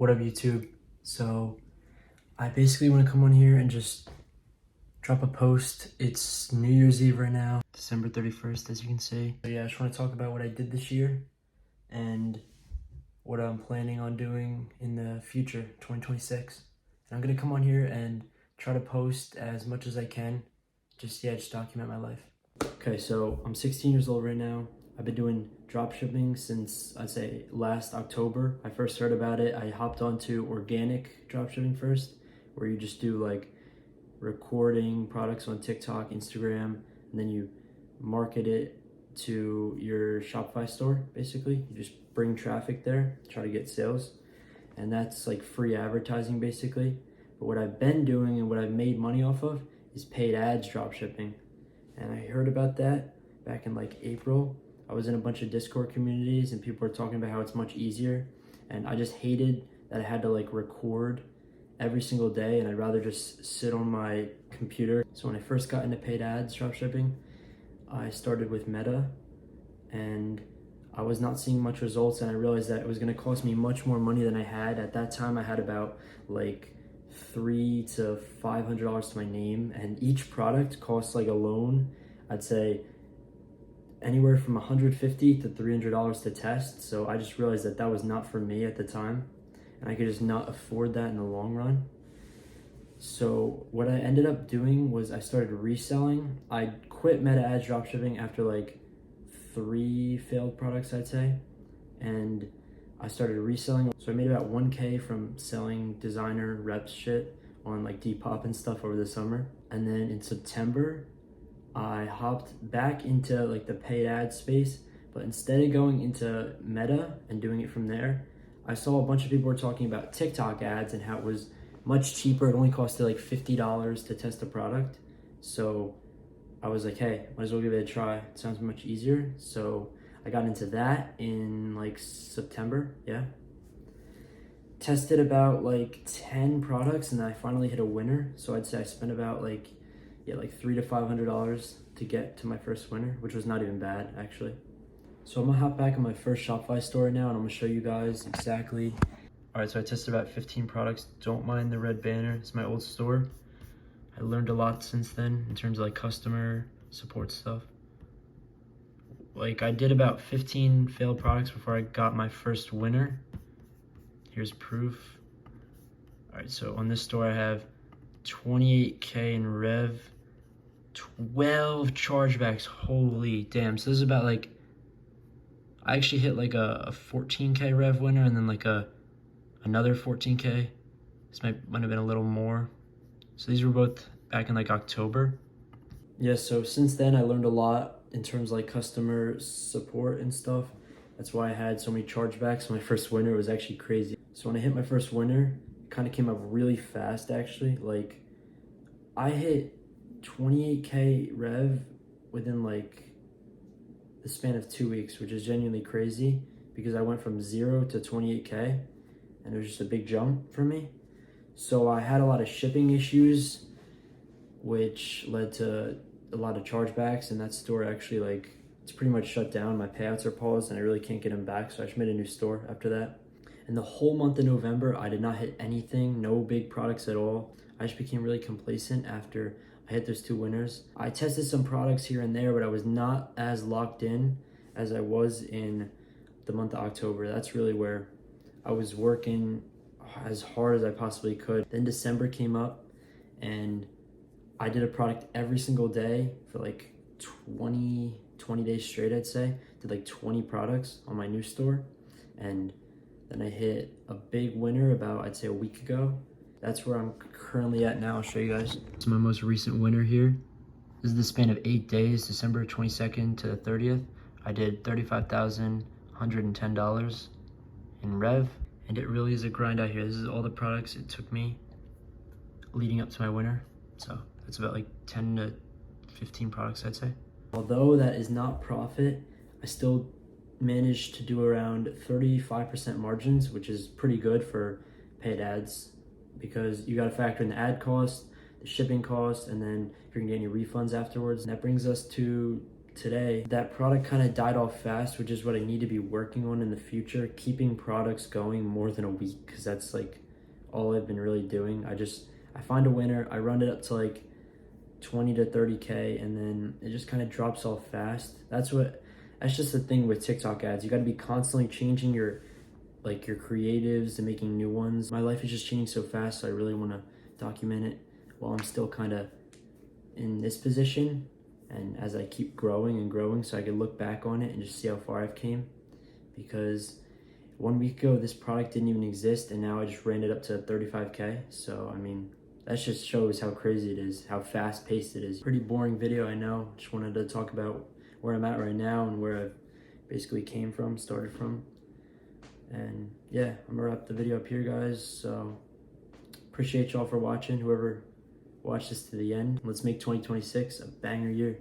What up, YouTube? So I basically want to come on here and just drop a post. It's New Year's Eve right now, December 31st, as you can see. So yeah, I just want to talk about what I did this year and what I'm planning on doing in the future, 2026. And I'm gonna come on here and try to post as much as I can. Just document my life. Okay, so I'm 16 years old right now. I've been doing dropshipping since, I'd say, last October. I first heard about it. I hopped onto organic dropshipping first, where you just do like recording products on TikTok, Instagram, and then you market it to your Shopify store, basically. You just bring traffic there, try to get sales. And that's like free advertising, basically. But what I've been doing and what I've made money off of is paid ads dropshipping. And I heard about that back in like April. I was in a bunch of Discord communities and people were talking about how it's much easier. And I just hated that I had to like record every single day, and I'd rather just sit on my computer. So when I first got into paid ads dropshipping, I started with Meta, and I was not seeing much results, and I realized that it was gonna cost me much more money than I had. At that time, I had about like $300 to $500 to my name, and each product costs like alone, I'd say anywhere from $150 to $300 to test. So I just realized that that was not for me at the time, and I could just not afford that in the long run. So what I ended up doing was I started reselling. I quit Meta Ads dropshipping after like 3 failed products, I'd say, and I started reselling. So I made about 1K from selling designer reps shit on like Depop and stuff over the summer. And then in September, I hopped back into like the paid ad space, but instead of going into Meta and doing it from there, I saw a bunch of people were talking about TikTok ads and how it was much cheaper. It only costed like $50 to test a product. So I was like, hey, might as well give it a try. It sounds much easier. So I got into that in like September, yeah. Tested about like 10 products and I finally hit a winner. So I'd say I spent about like $300 to $500 to get to my first winner, which was not even bad actually. So I'm gonna hop back on my first Shopify store now and I'm gonna show you guys exactly. All right, so I tested about 15 products. Don't mind the red banner, it's my old store. I learned a lot since then in terms of like customer support stuff. Like I did about 15 failed products before I got my first winner. Here's proof. All right, so on this store I have 28K in rev, 12 chargebacks, holy damn. So this is about like, I actually hit like a 14K rev winner and then like another 14K. This might have been a little more. So these were both back in like October. Yeah, so since then I learned a lot in terms of like customer support and stuff. That's why I had so many chargebacks. My first winner was actually crazy. So when I hit my first winner, it kind of came up really fast actually. Like I hit 28K rev within like the span of 2 weeks, which is genuinely crazy because I went from 0 to 28K and it was just a big jump for me. So I had a lot of shipping issues, which led to a lot of chargebacks, and that store actually like, it's pretty much shut down. My payouts are paused and I really can't get them back. So I just made a new store after that. And the whole month of November, I did not hit anything, no big products at all. I just became really complacent after I hit those 2 winners. I tested some products here and there, but I was not as locked in as I was in the month of October. That's really where I was working as hard as I possibly could. Then December came up and I did a product every single day for like 20 days straight, I'd say. Did like 20 products on my new store. And then I hit a big winner about, I'd say, a week ago. That's where I'm currently at now. I'll show you guys. It's my most recent winner here. This is the span of 8 days, December 22nd to the 30th. I did $35,110 in rev, and it really is a grind out here. This is all the products it took me leading up to my winner. So that's about like 10 to 15 products, I'd say. Although that is not profit, I still managed to do around 35% margins, which is pretty good for paid ads, because you got to factor in the ad cost, the shipping cost, and then if you're gonna get any refunds afterwards. And that brings us to today. That product kind of died off fast, which is what I need to be working on in the future, keeping products going more than a week, because that's like all I've been really doing. I find a winner, I run it up to like 20 to 30K, and then it just kind of drops off fast. That's just the thing with TikTok ads. You got to be constantly changing your creatives and making new ones. My life is just changing so fast, so I really want to document it while I'm still kind of in this position, and as I keep growing and growing, so I can look back on it and just see how far I've came. Because 1 week ago this product didn't even exist, and now I just ran it up to 35K. So I mean, that just shows how crazy it is, how fast paced it is. Pretty boring video, I know. Just wanted to talk about where I'm at right now and where I've basically started from. And yeah, I'm gonna wrap the video up here, guys. So appreciate y'all for watching, whoever watched this to the end. Let's make 2026 a banger year.